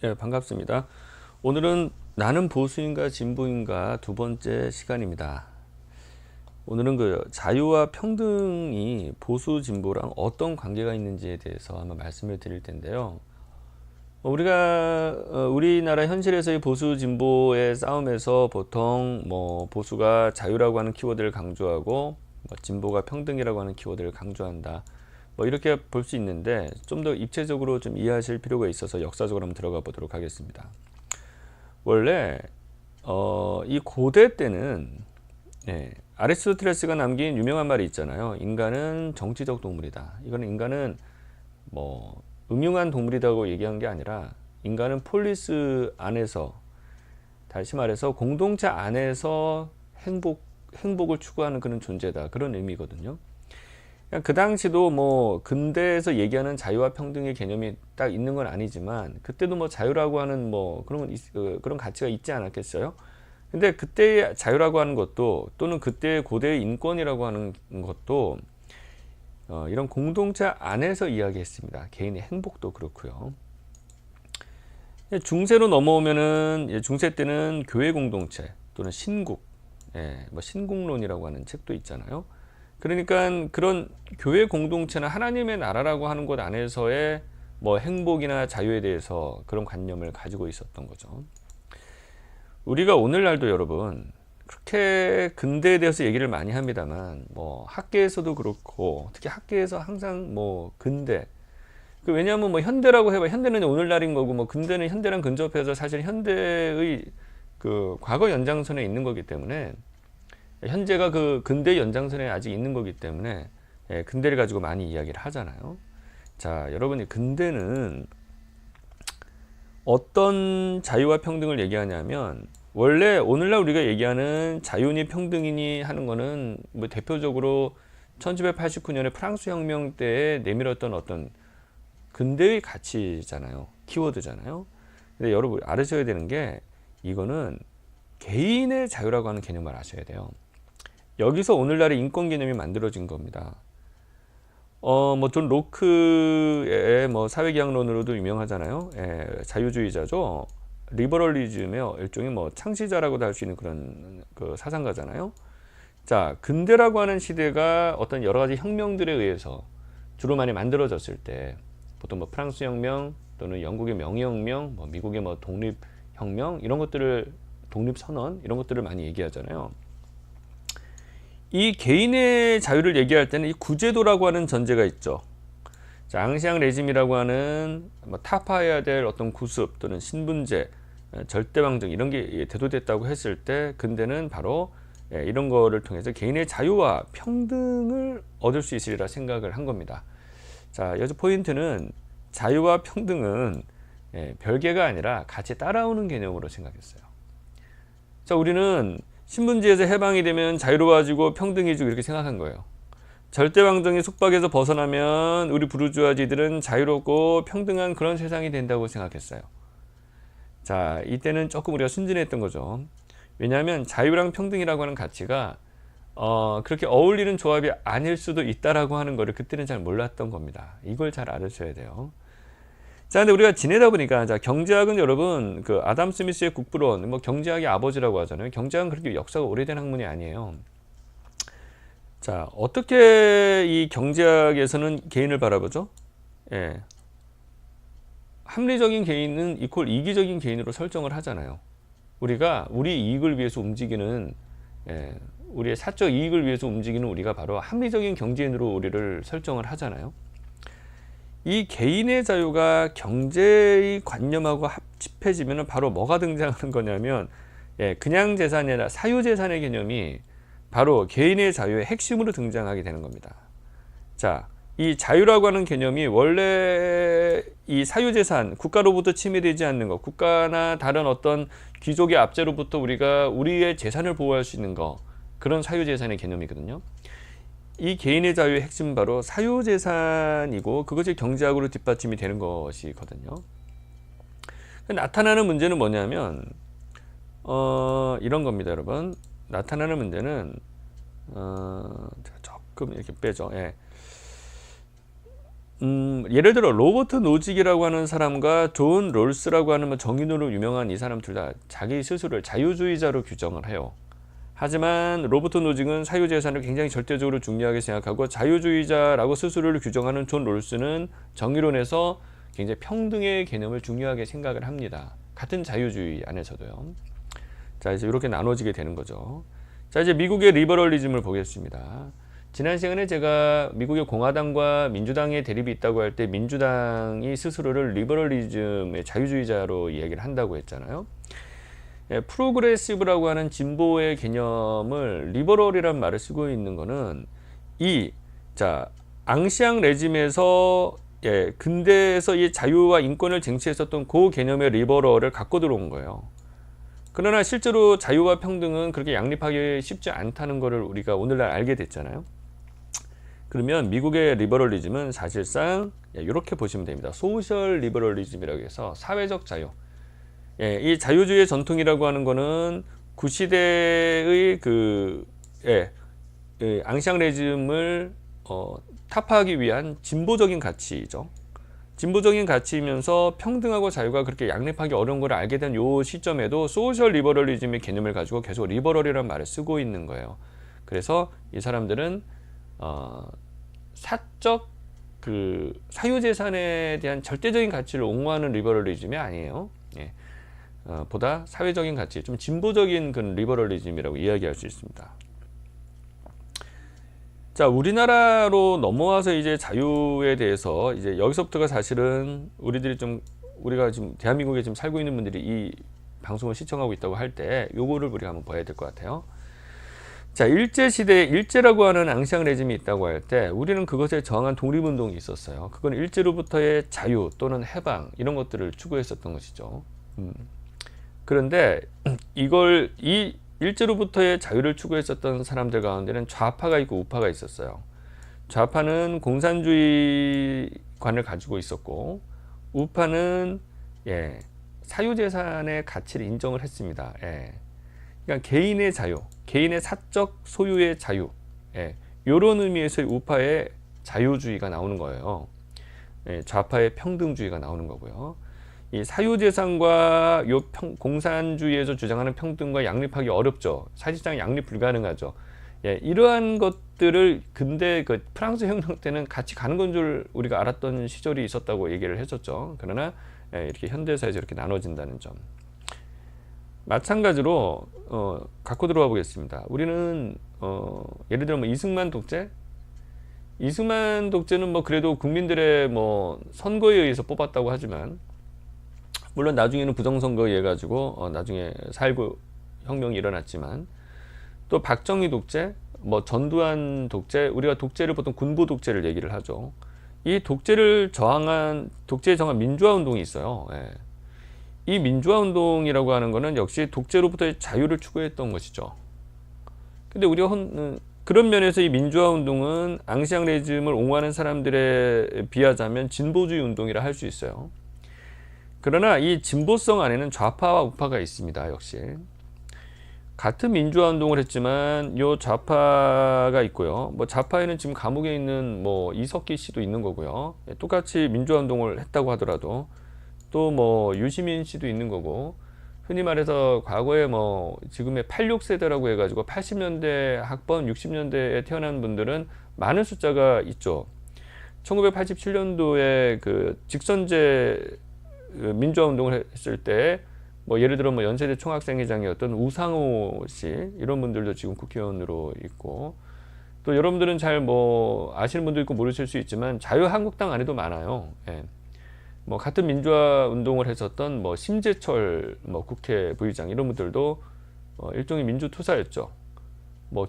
예, 반갑습니다. 오늘은 나는 보수인가 진보인가 두 번째 시간입니다. 오늘은 그 자유와 평등이 보수 진보랑 어떤 관계가 있는지에 대해서 한번 말씀을 드릴 텐데요. 우리나라 현실에서의 보수 진보의 싸움에서 보통 뭐 보수가 자유라고 하는 키워드를 강조하고 뭐 진보가 평등이라고 하는 키워드를 강조한다. 뭐 이렇게 볼 수 있는데 좀 더 입체적으로 좀 이해하실 필요가 있어서 역사적으로 한번 들어가 보도록 하겠습니다. 원래 이 고대 때는 아리스토텔레스가 남긴 유명한 말이 있잖아요. 인간은 정치적 동물이다. 이거는 인간은 뭐 음흉한 동물이라고 얘기한 게 아니라 인간은 폴리스 안에서, 다시 말해서 공동체 안에서 행복을 추구하는 그런 존재다. 그런 의미거든요. 그 당시도 뭐 근대에서 얘기하는 자유와 평등의 개념이 딱 있는 건 아니지만 그때도 뭐 자유라고 하는 뭐 그런 가치가 있지 않았겠어요? 근데 그때의 자유라고 하는 것도, 또는 그때의 고대의 인권이라고 하는 것도 이런 공동체 안에서 이야기했습니다. 개인의 행복도 그렇고요. 중세로 넘어오면은, 중세 때는 교회 공동체 또는 신국, 뭐 신국론이라고 하는 책도 있잖아요. 그러니까 그런 교회 공동체나 하나님의 나라라고 하는 곳 안에서의 뭐 행복이나 자유에 대해서 그런 관념을 가지고 있었던 거죠. 우리가 오늘날도 여러분 그렇게 근대에 대해서 얘기를 많이 합니다만, 뭐 학계에서도 그렇고 특히 학계에서 항상 뭐 근대, 왜냐하면 뭐 현대라고 해봐, 현대는 오늘날인 거고, 뭐 근대는 현대랑 근접해서 사실 현대의 그 과거 연장선에 있는 거기 때문에, 현재가 그 근대 연장선에 아직 있는 거기 때문에 근대를 가지고 많이 이야기를 하잖아요. 자, 여러분이 근대는 어떤 자유와 평등을 얘기하냐면, 원래 오늘날 우리가 얘기하는 자유니 평등이니 하는 거는 뭐 대표적으로 1789년에 프랑스 혁명 때에 내밀었던 어떤 근대의 가치잖아요. 키워드잖아요. 근데 여러분 알으셔야 되는 게, 이거는 개인의 자유라고 하는 개념을 아셔야 돼요. 여기서 오늘날의 인권 개념이 만들어진 겁니다. 뭐 존 로크의 뭐 사회계약론으로도 유명하잖아요. 자유주의자죠. 리버럴리즘의 일종의 뭐 창시자라고도 할 수 있는 그런 그 사상가잖아요. 자, 근대라고 하는 시대가 어떤 여러 가지 혁명들에 의해서 주로 많이 만들어졌을 때, 보통 뭐 프랑스 혁명 또는 영국의 명예혁명, 뭐 미국의 뭐 독립혁명, 이런 것들을, 독립선언, 이런 것들을 많이 얘기하잖아요. 이 개인의 자유를 얘기할 때는 이 구제도라고 하는 전제가 있죠. 자, 앙시앙 레짐이라고 하는 뭐 타파해야 될 어떤 구습 또는 신분제, 절대방정, 이런 게 대도됐다고 했을 때, 근대는 바로 이런 거를 통해서 개인의 자유와 평등을 얻을 수 있으리라 생각을 한 겁니다. 자, 여기서 포인트는 자유와 평등은 별개가 아니라 같이 따라오는 개념으로 생각했어요. 자, 우리는 신분제에서 해방이 되면 자유로워지고 평등해지고 이렇게 생각한 거예요. 절대방정의 속박에서 벗어나면 우리 부르주아지들은 자유롭고 평등한 그런 세상이 된다고 생각했어요. 자, 이때는 조금 우리가 순진했던 거죠. 왜냐하면 자유랑 평등이라고 하는 가치가 그렇게 어울리는 조합이 아닐 수도 있다라고 하는 거를 그때는 잘 몰랐던 겁니다. 이걸 잘 알으셔야 돼요. 자, 근데 우리가 지내다 보니까, 자, 경제학은 여러분, 그 아담 스미스의 국부론, 뭐 경제학의 아버지라고 하잖아요. 경제학은 그렇게 역사가 오래된 학문이 아니에요. 자, 어떻게 이 경제학에서는 개인을 바라보죠? 합리적인 개인은 이퀄 이기적인 개인으로 설정을 하잖아요. 우리가 우리 이익을 위해서 움직이는, 우리의 사적 이익을 위해서 움직이는 우리가 바로 합리적인 경제인으로 우리를 설정을 하잖아요. 이 개인의 자유가 경제의 관념하고 합집해지면 바로 뭐가 등장하는 거냐면, 그냥 재산이 아니라 사유재산의 개념이 바로 개인의 자유의 핵심으로 등장하게 되는 겁니다. 자, 이 자유라고 하는 개념이 원래 이 사유재산, 국가로부터 침해되지 않는 것, 국가나 다른 어떤 귀족의 압제로부터 우리가 우리의 재산을 보호할 수 있는 것, 그런 사유재산의 개념이거든요. 이 개인의 자유의 핵심은 바로 사유재산이고, 그것이 경제학으로 뒷받침이 되는 것이거든요. 나타나는 문제는 뭐냐면, 이런 겁니다, 여러분. 나타나는 문제는, 조금 이렇게 빼죠. 예를 들어 로버트 노직이라고 하는 사람과 존 롤스라고 하는 뭐 정인으로 유명한 이 사람들 다 자기 스스로를 자유주의자로 규정을 해요. 하지만 로버트 노직은 사유재산을 굉장히 절대적으로 중요하게 생각하고, 자유주의자라고 스스로를 규정하는 존 롤스는 정의론에서 굉장히 평등의 개념을 중요하게 생각을 합니다. 같은 자유주의 안에서도요. 자, 이제 이렇게 나눠지게 되는 거죠. 자, 이제 미국의 리버럴리즘을 보겠습니다. 지난 시간에 제가 미국의 공화당과 민주당의 대립이 있다고 할 때 민주당이 스스로를 리버럴리즘의 자유주의자로 이야기를 한다고 했잖아요. 프로그레시브라고 하는 진보의 개념을 리버럴이란 말을 쓰고 있는 거는 앙시앙 레짐에서 근대에서 이 자유와 인권을 쟁취했었던 그 개념의 리버럴을 갖고 들어온 거예요. 그러나 실제로 자유와 평등은 그렇게 양립하기 쉽지 않다는 것을 우리가 오늘날 알게 됐잖아요. 그러면 미국의 리버럴리즘은 사실상 이렇게 보시면 됩니다. 소셜 리버럴리즘이라고 해서 사회적 자유. 이 자유주의의 전통이라고 하는 거는 구시대의 앙시앙 레즘을 타파하기 위한 진보적인 가치죠. 진보적인 가치이면서 평등하고 자유가 그렇게 양립하기 어려운 걸 알게 된 요 시점에도 소셜 리버럴리즘의 개념을 가지고 계속 리버럴이라는 말을 쓰고 있는 거예요. 그래서 이 사람들은 사적 사유재산에 대한 절대적인 가치를 옹호하는 리버럴리즘이 아니에요. 보다 사회적인 가치, 좀 진보적인 그 리버럴리즘이라고 이야기할 수 있습니다. 자, 우리나라로 넘어와서 이제 자유에 대해서 이제 여기서부터가 사실은 우리가 지금 대한민국에 지금 살고 있는 분들이 이 방송을 시청하고 있다고 할 때 요거를 우리가 한번 봐야 될 것 같아요. 자, 일제시대에 일제라고 하는 앙시앙 레짐이 있다고 할 때 우리는 그것에 저항한 독립운동이 있었어요. 그건 일제로부터의 자유 또는 해방 이런 것들을 추구했었던 것이죠. 그런데 이 일제로부터의 자유를 추구했었던 사람들 가운데는 좌파가 있고 우파가 있었어요. 좌파는 공산주의관을 가지고 있었고, 우파는 사유재산의 가치를 인정을 했습니다. 그러니까 개인의 자유, 개인의 사적 소유의 자유, 이런 의미에서의 우파의 자유주의가 나오는 거예요. 좌파의 평등주의가 나오는 거고요. 이 사유재산과 공산주의에서 주장하는 평등과 양립하기 어렵죠. 사실상 양립 불가능하죠. 이러한 것들을 근대 프랑스 혁명 때는 같이 가는 건 줄 우리가 알았던 시절이 있었다고 얘기를 했었죠. 그러나 이렇게 현대사에서 이렇게 나눠진다는 점. 마찬가지로 갖고 들어와 보겠습니다. 우리는 예를 들어 이승만 독재? 이승만 독재는 그래도 국민들의 선거에 의해서 뽑았다고 하지만, 물론 나중에는 부정선거에 의해 가지고 나중에 4.19 혁명이 일어났지만, 또 박정희 독재, 전두환 독재, 우리가 독재를 보통 군부 독재를 얘기를 하죠. 이 독재에 저항한 민주화 운동이 있어요. 이 민주화 운동이라고 하는 것은 역시 독재로부터의 자유를 추구했던 것이죠. 근데 우리가 그런 면에서 이 민주화 운동은 앙시앙 레짐을 옹호하는 사람들에 비하자면 진보주의 운동이라 할 수 있어요. 그러나 이 진보성 안에는 좌파와 우파가 있습니다. 역시 같은 민주화 운동을 했지만 요 좌파가 있고요. 좌파에는 지금 감옥에 있는 이석기 씨도 있는 거고요. 똑같이 민주화 운동을 했다고 하더라도 또 유시민 씨도 있는 거고, 흔히 말해서 과거에 지금의 86세대라고 해가지고 80년대 학번 60년대에 태어난 분들은 많은 숫자가 있죠. 1987년도에 직선제 민주화 운동을 했을 때 예를 들어 연세대 총학생회장이었던 우상호 씨, 이런 분들도 지금 국회의원으로 있고, 또 여러분들은 잘 아시는 분도 있고 모르실 수 있지만 자유한국당 안에도 많아요. 같은 민주화 운동을 했었던 심재철 국회 부의장, 이런 분들도 일종의 민주투사였죠.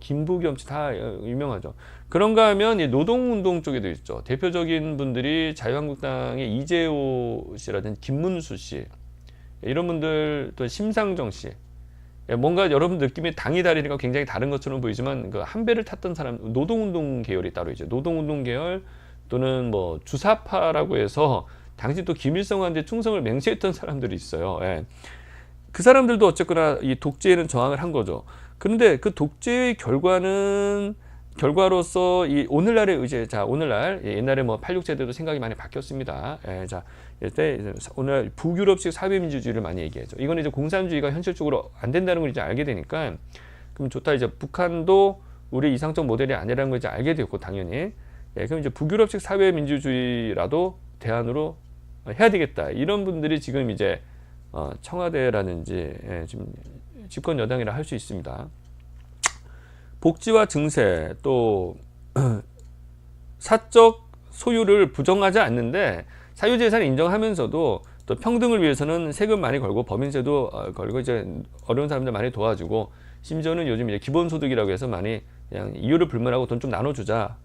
김부겸 씨 다 유명하죠. 그런가 하면 노동운동 쪽에도 있죠. 대표적인 분들이 자유한국당의 이재호 씨라든지 김문수 씨, 이런 분들, 또 심상정 씨, 뭔가 여러분 느낌이 당이 다르니까 굉장히 다른 것처럼 보이지만 한 배를 탔던 사람, 노동운동 계열이 따로 있죠. 노동운동 계열 또는 주사파라고 해서 당시 또 김일성한테 충성을 맹세했던 사람들이 있어요. 그 사람들도 어쨌거나 이 독재에는 저항을 한 거죠. 그런데 그 독재의 결과는 결과로서 이 오늘날의 의제, 자 오늘날 옛날에 뭐 86제도도 생각이 많이 바뀌었습니다. 자 이때 오늘 북유럽식 사회민주주의를 많이 얘기하죠. 이거는 이제 공산주의가 현실적으로 안 된다는 걸 이제 알게 되니까 그럼 좋다, 이제 북한도 우리 이상적 모델이 아니라는 걸 이제 알게 되었고 당연히 그럼 이제 북유럽식 사회민주주의라도 대안으로 해야 되겠다, 이런 분들이 지금 이제 청와대라든지 지금 집권 여당이라 할 수 있습니다. 복지와 증세, 또 사적 소유를 부정하지 않는데 사유재산을 인정하면서도 또 평등을 위해서는 세금 많이 걸고 법인세도 걸고 이제 어려운 사람들 많이 도와주고, 심지어는 요즘 이제 기본소득이라고 해서 많이 그냥 이유를 불문하고 돈 좀 나눠주자.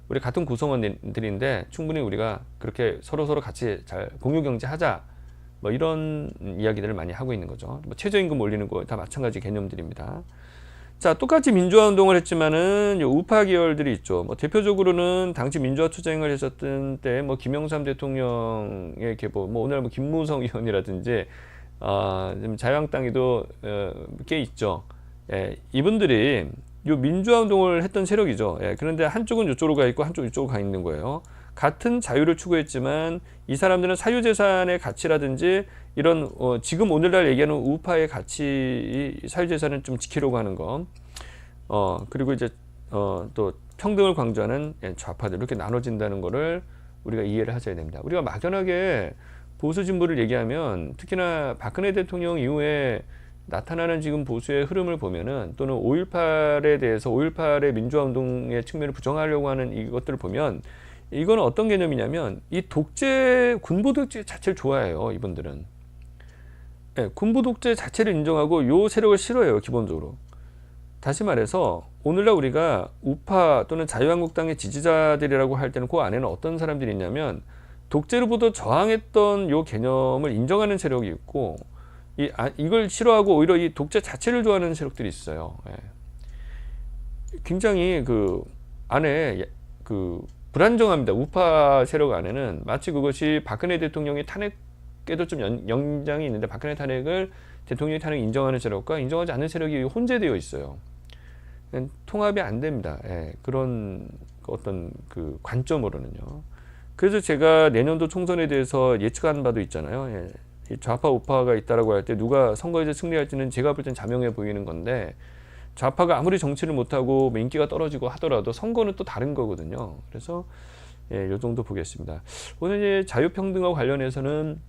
우리 같은 구성원들인데 충분히 우리가 그렇게 서로 같이 잘 공유경제하자. 뭐 이런 이야기들을 많이 하고 있는 거죠. 뭐 최저임금 올리는 거 다 마찬가지 개념들입니다. 자, 똑같이 민주화 운동을 했지만은 우파 계열들이 있죠. 뭐 대표적으로는 당시 민주화 투쟁을 했었던 때 뭐 김영삼 대통령의 계보, 뭐 오늘 뭐 김무성 의원이라든지 좀 자유한국당에도 꽤 있죠. 이분들이 요 민주화 운동을 했던 세력이죠. 그런데 한쪽은 이쪽으로 가 있고 한쪽 이쪽으로 가 있는 거예요. 같은 자유를 추구했지만 이 사람들은 사유재산의 가치라든지 이런 지금 오늘날 얘기하는 우파의 가치, 사유재산을 좀 지키려고 하는 거, 그리고 이제 또 평등을 강조하는 좌파들, 이렇게 나눠진다는 거를 우리가 이해를 하셔야 됩니다. 우리가 막연하게 보수 진보를 얘기하면, 특히나 박근혜 대통령 이후에 나타나는 지금 보수의 흐름을 보면은, 또는 5.18에 대해서 5.18의 민주화 운동의 측면을 부정하려고 하는 이것들을 보면, 이거는 어떤 개념이냐면 이 독재, 군부 독재 자체를 좋아해요. 이분들은 군부 독재 자체를 인정하고 요 세력을 싫어해요. 기본적으로. 다시 말해서 오늘날 우리가 우파 또는 자유한국당의 지지자들이라고 할 때는 그 안에는 어떤 사람들이 있냐면, 독재로부터 저항했던 요 개념을 인정하는 세력이 있고, 이걸 싫어하고 오히려 이 독재 자체를 좋아하는 세력들이 있어요. 굉장히 그 안에 불안정합니다. 우파 세력 안에는. 마치 그것이 박근혜 대통령의 탄핵에도 좀 영향이 있는데, 박근혜 탄핵을 대통령의 탄핵 인정하는 세력과 인정하지 않는 세력이 혼재되어 있어요. 통합이 안 됩니다. 그런 어떤 그 관점으로는요. 그래서 제가 내년도 총선에 대해서 예측한 바도 있잖아요. 좌파 우파가 있다라고 할 때 누가 선거에서 승리할지는 제가 볼 땐 자명해 보이는 건데, 좌파가 아무리 정치를 못하고 뭐 인기가 떨어지고 하더라도 선거는 또 다른 거거든요. 그래서 요 정도 보겠습니다. 오늘 자유평등과 관련해서는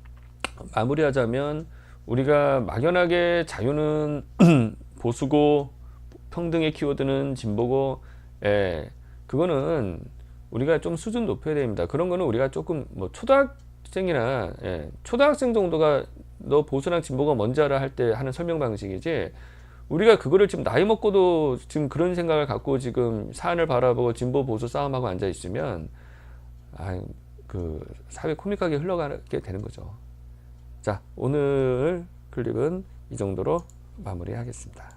마무리하자면, 우리가 막연하게 자유는 보수고 평등의 키워드는 진보고, 그거는 우리가 좀 수준 높여야 됩니다. 그런 거는 우리가 조금 뭐 초등학생이나 초등학생 정도가 너 보수랑 진보가 뭔지 알아 할 때 하는 설명 방식이지, 우리가 그거를 지금 나이 먹고도 지금 그런 생각을 갖고 지금 사안을 바라보고 진보 보수 싸움하고 앉아 있으면 그 사회 코믹하게 흘러가게 되는 거죠. 자, 오늘 클립은 이 정도로 마무리하겠습니다.